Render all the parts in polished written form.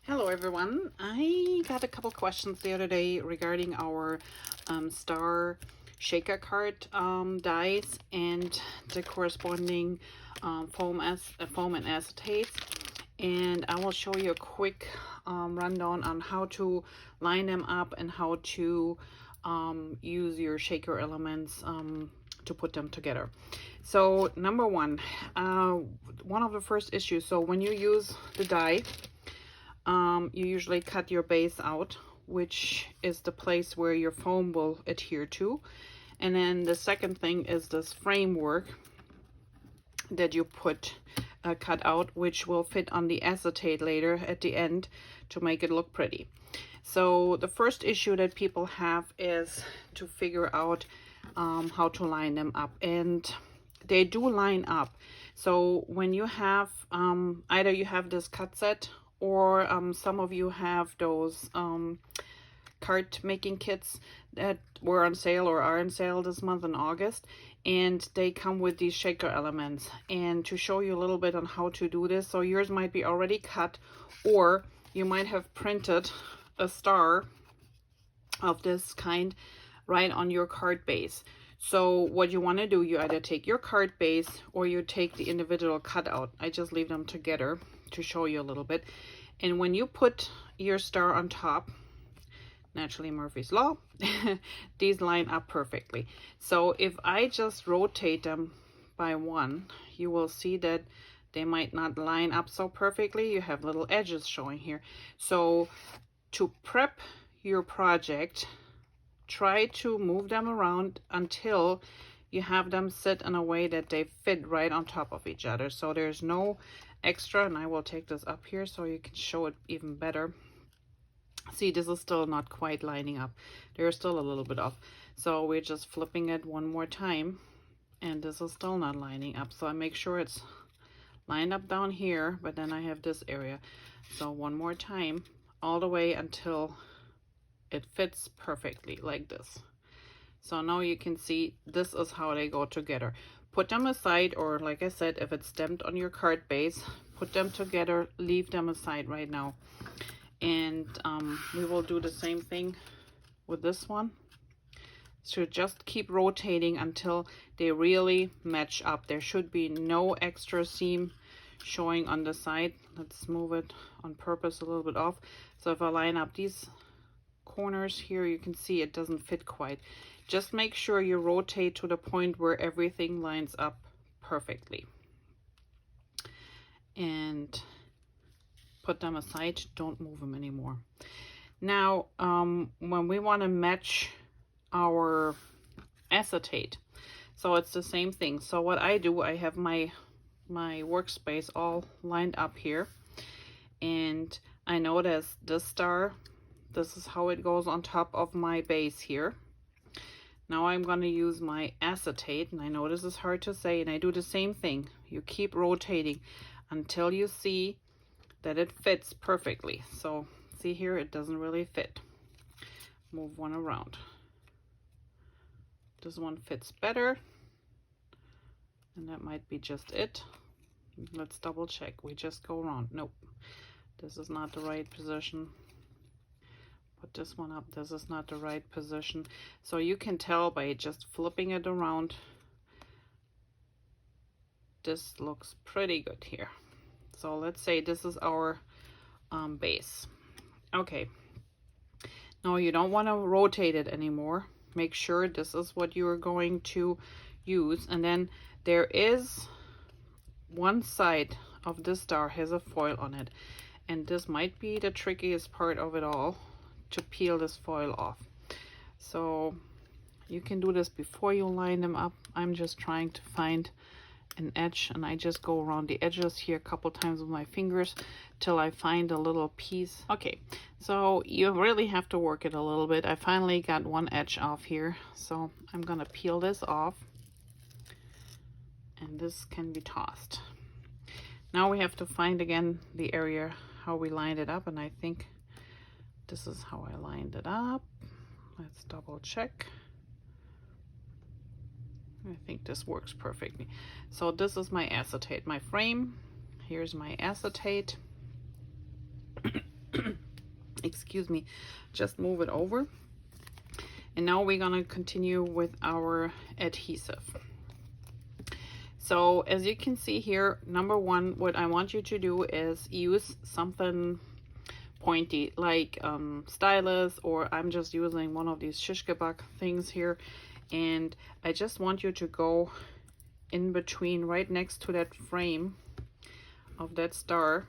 Hello everyone. I got a couple questions the other day regarding our star shaker card dies and the corresponding foam and acetates, and I will show you a quick rundown on how to line them up and how to use your shaker elements to put them together. So number one of the first issues, so when you use the die, you usually cut your base out, which is the place where your foam will adhere to. And then the second thing is this framework that you cut out, which will fit on the acetate later at the end to make it look pretty. So the first issue that people have is to figure out how to line them up, and they do line up. So when you have either you have this cut set, or some of you have those card making kits that were on sale or are on sale this month in August, and they come with these shaker elements. And to show you a little bit on how to do this, so yours might be already cut, or you might have printed a star of this kind right on your card base. So what you want to do, you either take your card base or you take the individual cutout. I just leave them together to show you a little bit. And when you put your star on top, naturally Murphy's Law, these line up perfectly. So if I just rotate them by one, you will see that they might not line up so perfectly. You have little edges showing here. So to prep your project, try to move them around until you have them sit in a way that they fit right on top of each other. So there's no extra, and I will take this up here so you can show it even better. See, this is still not quite lining up. There's still a little bit off. So we're just flipping it one more time, and this is still not lining up. So I make sure it's lined up down here, but then I have this area. So one more time, all the way until it fits perfectly like this. So now you can see this is how they go together. Put them aside, or like I said, if it's stamped on your card base, put them together, leave them aside right now. And we will do the same thing with this one. So just keep rotating until they really match up. There should be no extra seam showing on the side. Let's move it on purpose a little bit off. So if I line up these corners here, you can see it doesn't fit quite. Just make sure you rotate to the point where everything lines up perfectly. And put them aside, don't move them anymore. Now, when we want to match our acetate, so it's the same thing. So what I do, I have my workspace all lined up here, and I notice this star, this is how it goes on top of my base here. Now I'm going to use my acetate, and I know this is hard to say, and I do the same thing. You keep rotating until you see that it fits perfectly. So see here, it doesn't really fit. Move one around. This one fits better, and that might be just it. Let's double check. We just go around. Nope, this is not the right position. Put this one up. This is not the right position. So you can tell by just flipping it around. This looks pretty good here. So let's say this is our base. Okay. Now you don't want to rotate it anymore. Make sure this is what you are going to use. And then there is one side of this star has a foil on it. And this might be the trickiest part of it all, to peel this foil off. So you can do this before you line them up. I'm just trying to find an edge, and I just go around the edges here a couple times with my fingers till I find a little piece. Okay, so you really have to work it a little bit. I finally got one edge off here, so I'm gonna peel this off, and this can be tossed. Now we have to find again the area how we lined it up, and I think this is how I lined it up. Let's double check. I think this works perfectly. So this is my acetate, my frame. Here's my acetate. excuse me, just move it over. And now we're gonna continue with our adhesive. So as you can see here, number one, what I want you to do is use something pointy, like stylus, or I'm just using one of these shish kebab things here, and I just want you to go in between, right next to that frame of that star,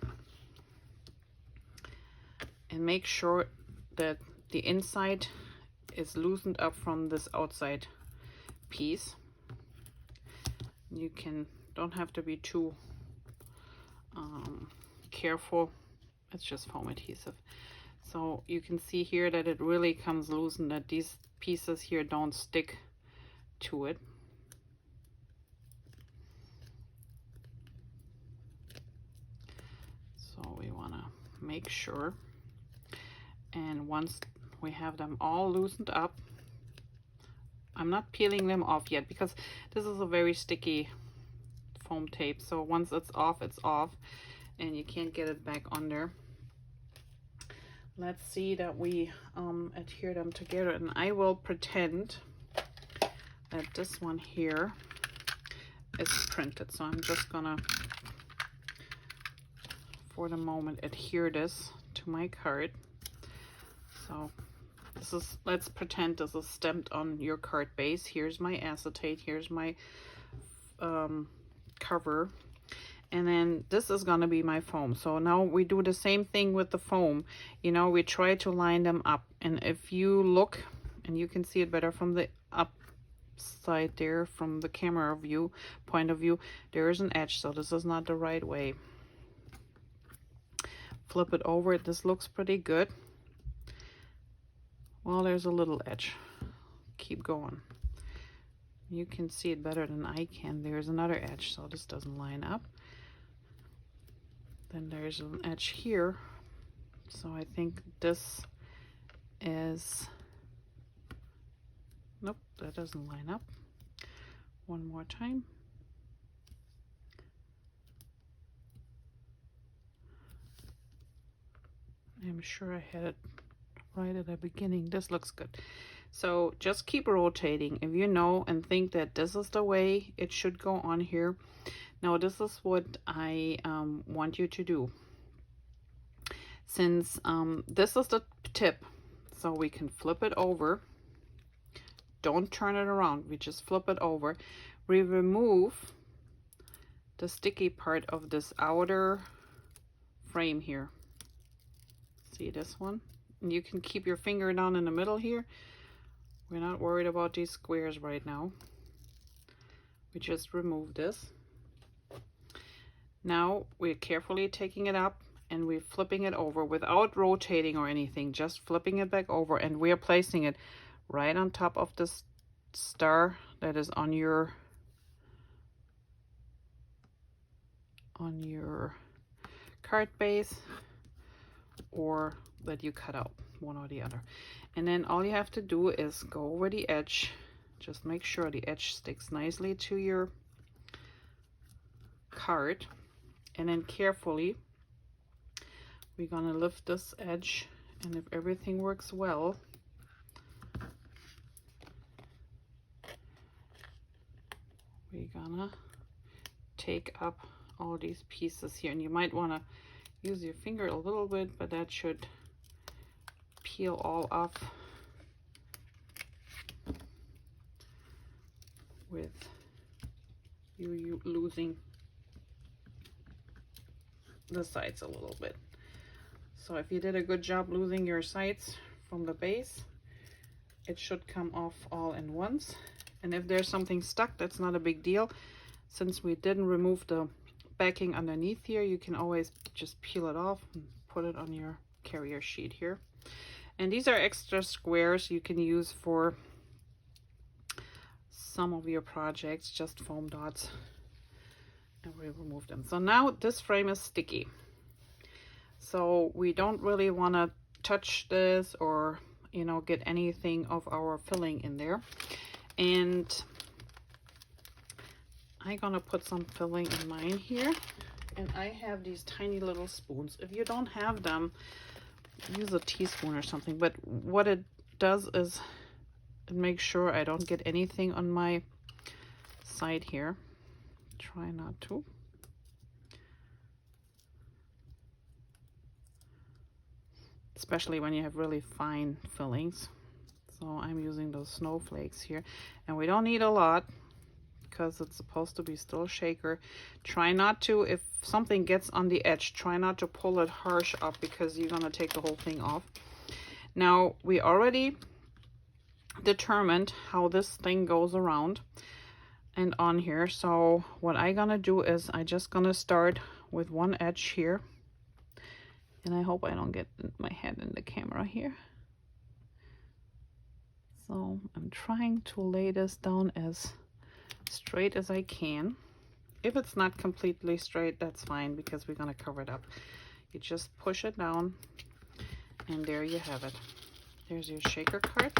and make sure that the inside is loosened up from this outside piece. You don't have to be too careful. It's just foam adhesive. So you can see here that it really comes loose and that these pieces here don't stick to it. So we want to make sure. And once we have them all loosened up, I'm not peeling them off yet because this is a very sticky foam tape. So once it's off and you can't get it back under. Let's see that we adhere them together, and I will pretend that this one here is printed. So I'm just gonna, for the moment, adhere this to my card. So this is, let's pretend this is stamped on your card base. Here's my acetate, here's my cover, and then this is gonna be my foam. So now we do the same thing with the foam. You know, we try to line them up, and if you look, and you can see it better from the upside there, from the camera view point of view, there is an edge, so this is not the right way. Flip it over. This looks pretty good. Well, there's a little edge. Keep going. You can see it better than I can. There's another edge, so this doesn't line up. Then there's an edge here. So I think this is, nope, that doesn't line up. One more time. I'm sure I had it right at the beginning. This looks good. So just keep rotating. If you know and think that this is the way it should go on here, now this is what I want you to do. Since this is the tip, so we can flip it over. Don't turn it around. We just flip it over. We remove the sticky part of this outer frame here. See this one? And you can keep your finger down in the middle here. We're not worried about these squares right now. We just remove this. Now we're carefully taking it up and we're flipping it over without rotating or anything, just flipping it back over, and we're placing it right on top of this star that is on your card base, or that you cut out, one or the other. And then all you have to do is go over the edge. Just make sure the edge sticks nicely to your card, and then carefully we're gonna lift this edge, and if everything works well, we're gonna take up all these pieces here. And you might want to use your finger a little bit, but that should peel all off with you losing the sides a little bit. So if you did a good job losing your sides from the base, it should come off all in once. And if there's something stuck, that's not a big deal. Since we didn't remove the backing underneath here, you can always just peel it off and put it on your carrier sheet here. And these are extra squares you can use for some of your projects, just foam dots, and we remove them. So now this frame is sticky, so we don't really want to touch this or, you know, get anything of our filling in there. And I'm gonna put some filling in mine here, and I have these tiny little spoons. If you don't have them, use a teaspoon or something, but what it does is it makes sure I don't get anything on my side here. Try not to. Especially when you have really fine fillings. So I'm using those snowflakes here, and we don't need a lot because it's supposed to be still shaker. Try not to, if something gets on the edge, try not to pull it harsh up because you're gonna take the whole thing off. Now we already determined how this thing goes around and on here. So what I'm gonna do is I just gonna start with one edge here, and I hope I don't get my head in the camera here. So I'm trying to lay this down as straight as I can. If it's not completely straight, that's fine because we're gonna cover it up. You just push it down, and there you have it. There's your shaker card.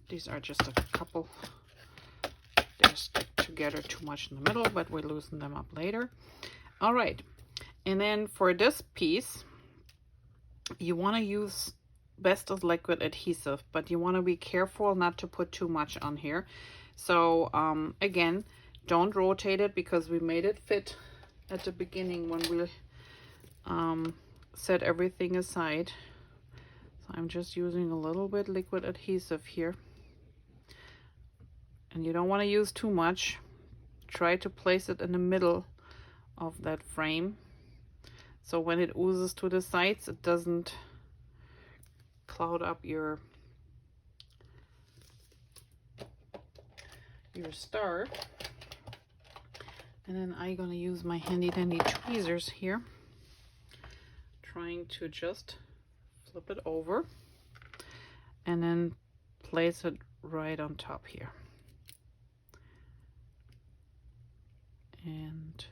These are just a couple. They're stuck together too much in the middle, but we loosen them up later. All right, and then for this piece, you want to use best as liquid adhesive, but you want to be careful not to put too much on here. So again, don't rotate it because we made it fit at the beginning when we set everything aside. So I'm just using a little bit liquid adhesive here. And you don't want to use too much. Try to place it in the middle of that frame. So when it oozes to the sides, it doesn't cloud up your star. And then I'm gonna use my handy dandy tweezers here, trying to just flip it over and then place it right on top here. And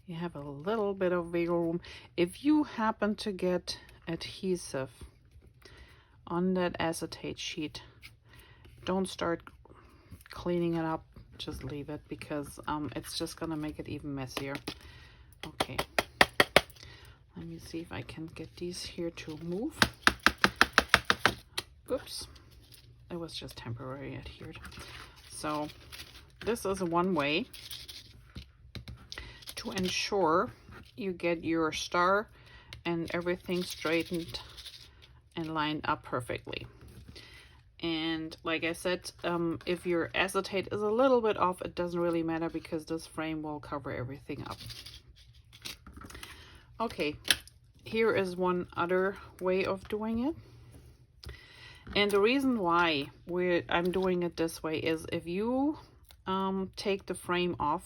you have a little bit of wiggle room. If you happen to get adhesive on that acetate sheet, don't start cleaning it up, just leave it because it's just gonna make it even messier. Okay, let me see if I can get these here to move. Oops, it was just temporarily adhered. So this is one way to ensure you get your star and everything straightened and lined up perfectly. And like I said, if your acetate is a little bit off, it doesn't really matter because this frame will cover everything up. Okay, here is one other way of doing it. And the reason why I'm doing it this way is if you take the frame off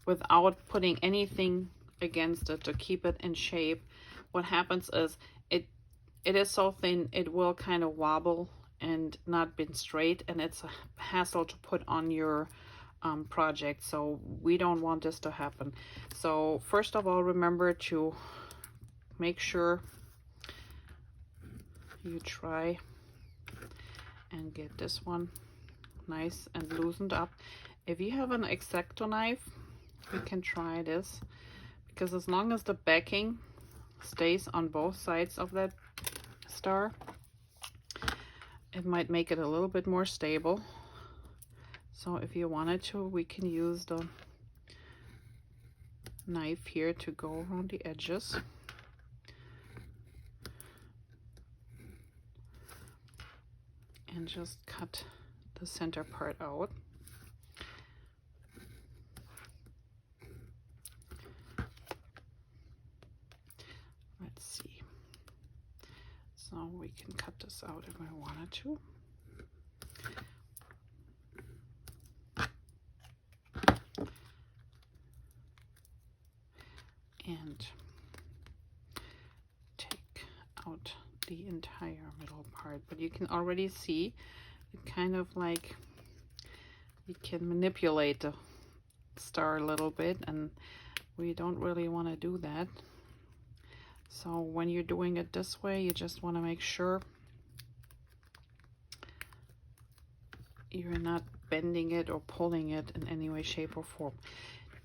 without putting anything against it to keep it in shape, what happens is it is so thin it will kind of wobble and not been straight, and it's a hassle to put on your project. So we don't want this to happen. So first of all, remember to make sure you try and get this one nice and loosened up. If you have an X-Acto knife, you can try this, because as long as the backing stays on both sides of that star, it might make it a little bit more stable. So if you wanted to, we can use the knife here to go around the edges. And just cut the center part out. Let's see. So we can cut this out if we wanted to. And take out the entire middle part, but you can already see it kind of like you can manipulate the star a little bit, and we don't really want to do that. So when you're doing it this way, you just want to make sure you're not bending it or pulling it in any way, shape, or form.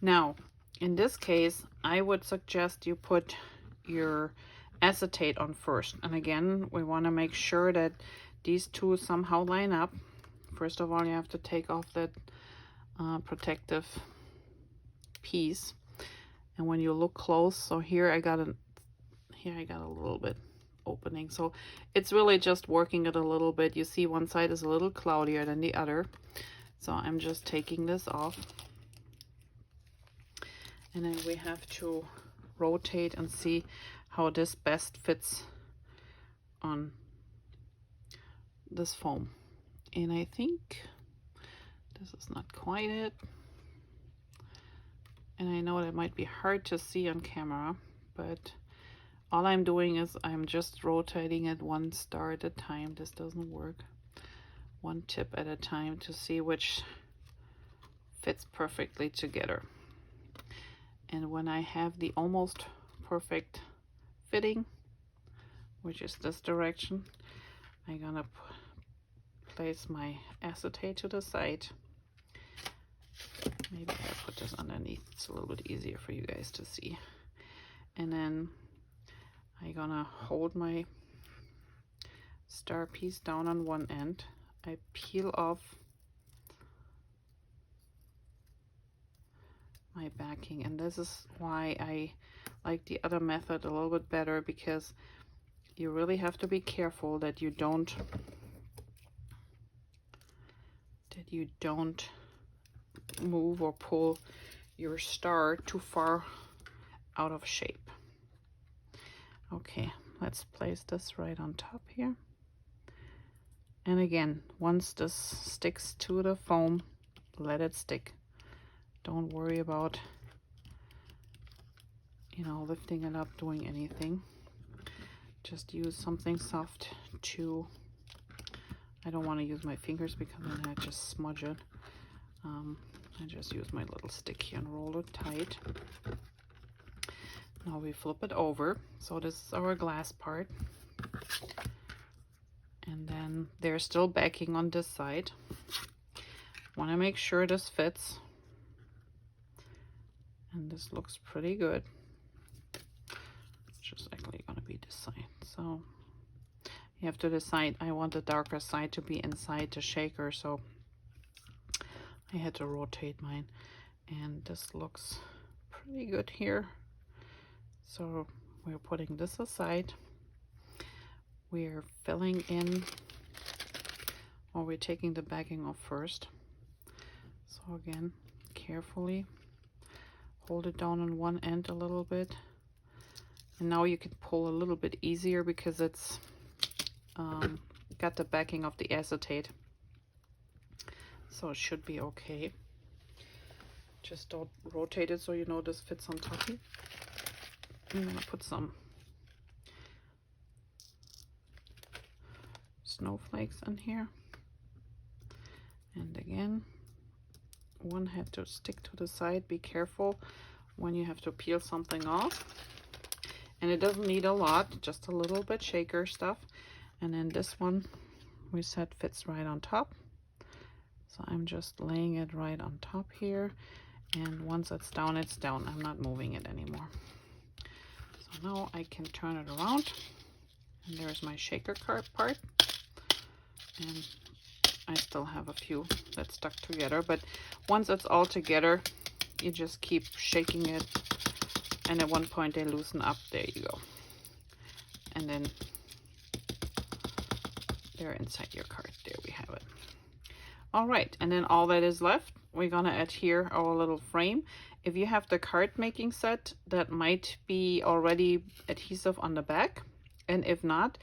Now, in this case, I would suggest you put your acetate on first. And again, we want to make sure that these two somehow line up. First of all, you have to take off that protective piece. And when you look close, so here I got a little bit opening. So it's really just working it a little bit. You see one side is a little cloudier than the other. So I'm just taking this off. And then we have to rotate and see how this best fits on this foam. And I think this is not quite it. And I know that might be hard to see on camera, but all I'm doing is I'm just rotating it one star at a time. This doesn't work. One tip at a time to see which fits perfectly together. And when I have the almost perfect fitting, which is this direction, I'm gonna place my acetate to the side. Maybe I'll put this underneath. It's a little bit easier for you guys to see. And then I'm gonna hold my star piece down on one end. I peel off my backing, and this is why I like the other method a little bit better, because you really have to be careful that you don't move or pull your star too far out of shape. Okay, let's place this right on top here. And again, once this sticks to the foam, let it stick. Don't worry about, you know, lifting it up, doing anything. Just use something soft to, I don't want to use my fingers because then I just smudge it. I just use my little stick here and roll it tight. Now we flip it over. So this is our glass part. And then there's still backing on this side. Want to make sure this fits. And this looks pretty good. It's just actually going to be this side. So you have to decide. I want the darker side to be inside the shaker, so I had to rotate mine. And this looks pretty good here. So we're putting this aside. We're filling in, or we're taking the backing off first. So again, carefully hold it down on one end a little bit. And now you can pull a little bit easier because it's got the backing of the acetate. So it should be okay. Just don't rotate it so you know this fits on top here. I'm gonna put some snowflakes in here. And again, one had to stick to the side. Be careful when you have to peel something off. And it doesn't need a lot, just a little bit shaker stuff. And then this one we said fits right on top. So I'm just laying it right on top here. And once it's down, it's down. I'm not moving it anymore. So now I can turn it around. And there's my shaker card part. And I still have a few that stuck together, but once it's all together, you just keep shaking it, and at one point they loosen up. There you go. And then they're inside your card. There we have it. All right, and then all that is left, we're gonna adhere our little frame. If you have the card making set, that might be already adhesive on the back, and if not,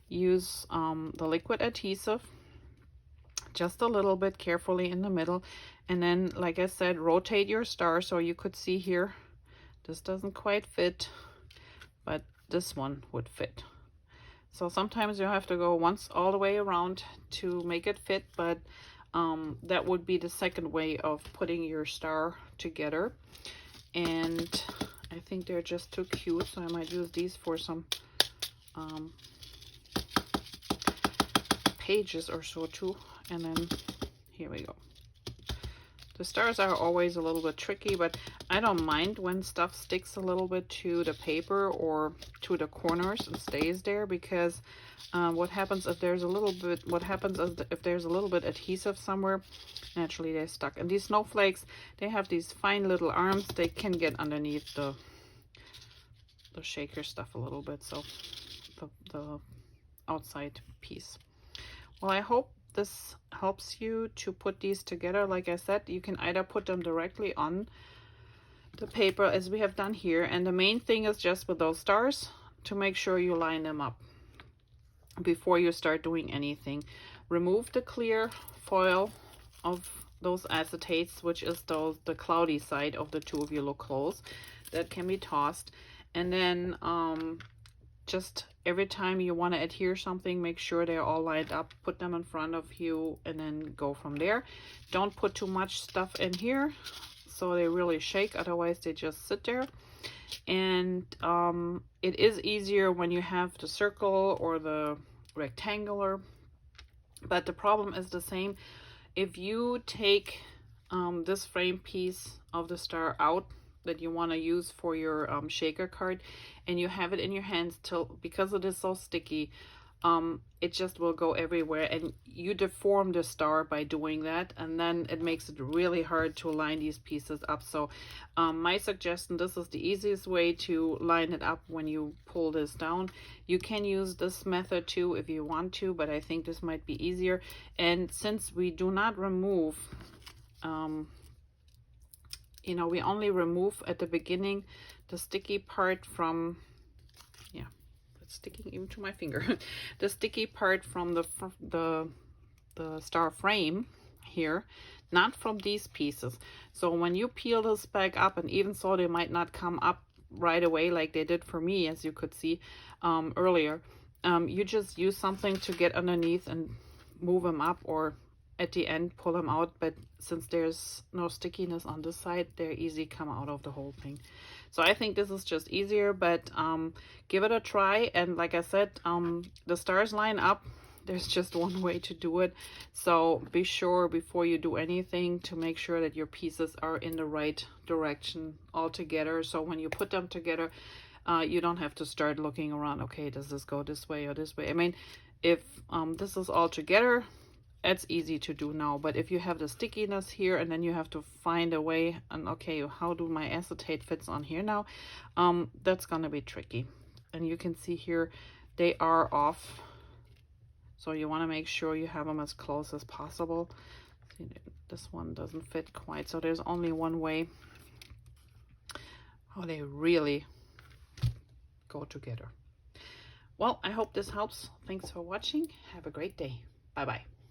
use the liquid adhesive just a little bit carefully in the middle, and then, like I said, rotate your star. So you could see here, this doesn't quite fit, but this one would fit. So sometimes you have to go once all the way around to make it fit, but that would be the second way of putting your star together. And I think they're just too cute, so I might use these for some pages or so too. And then here we go. The stars are always a little bit tricky, but I don't mind when stuff sticks a little bit to the paper or to the corners and stays there, because what happens if there's a little bit, if there's a little bit adhesive somewhere, naturally they're stuck. And these snowflakes, they have these fine little arms. They can get underneath the shaker stuff a little bit, so the outside piece. Well, I hope this helps you to put these together. Like I said, you can either put them directly on the paper as we have done here, and the main thing is just with those stars to make sure you line them up before you start doing anything. Remove the clear foil of those acetates, which is the cloudy side of the two if you look close. That can be tossed. And then just every time you want to adhere something, make sure they're all lined up, put them in front of you, and then go from there. Don't put too much stuff in here so they really shake, otherwise they just sit there. And it is easier when you have the circle or the rectangular, but the problem is the same. If you take this frame piece of the star out that you want to use for your shaker card, and you have it in your hands, because it is so sticky, it just will go everywhere, and you deform the star by doing that, and then it makes it really hard to line these pieces up. So my suggestion, this is the easiest way to line it up when you pull this down. You can use this method too if you want to, but I think this might be easier. And since we do not remove, you know, we only remove at the beginning the sticky part from, yeah, it's sticking even to my finger, the sticky part from the star frame here, not from these pieces. So when you peel this back up, and even so they might not come up right away like they did for me, as you could see earlier, you just use something to get underneath and move them up, or at the end pull them out. But since there's no stickiness on this side, they're easy come out of the whole thing. So I think this is just easier, but give it a try. And like I said, the stars line up. There's just one way to do it, so be sure before you do anything to make sure that your pieces are in the right direction all together, so when you put them together, you don't have to start looking around, okay, does this go this way or this way? I mean, if this is all together, it's easy to do now, but if you have the stickiness here and then you have to find a way, and okay, how do my acetate fits on here now, that's gonna be tricky. And you can see here they are off, so you want to make sure you have them as close as possible. See, this one doesn't fit quite, so there's only one way. Oh, they really go together. Well, I hope this helps. Thanks for watching. Have a great day. Bye-bye.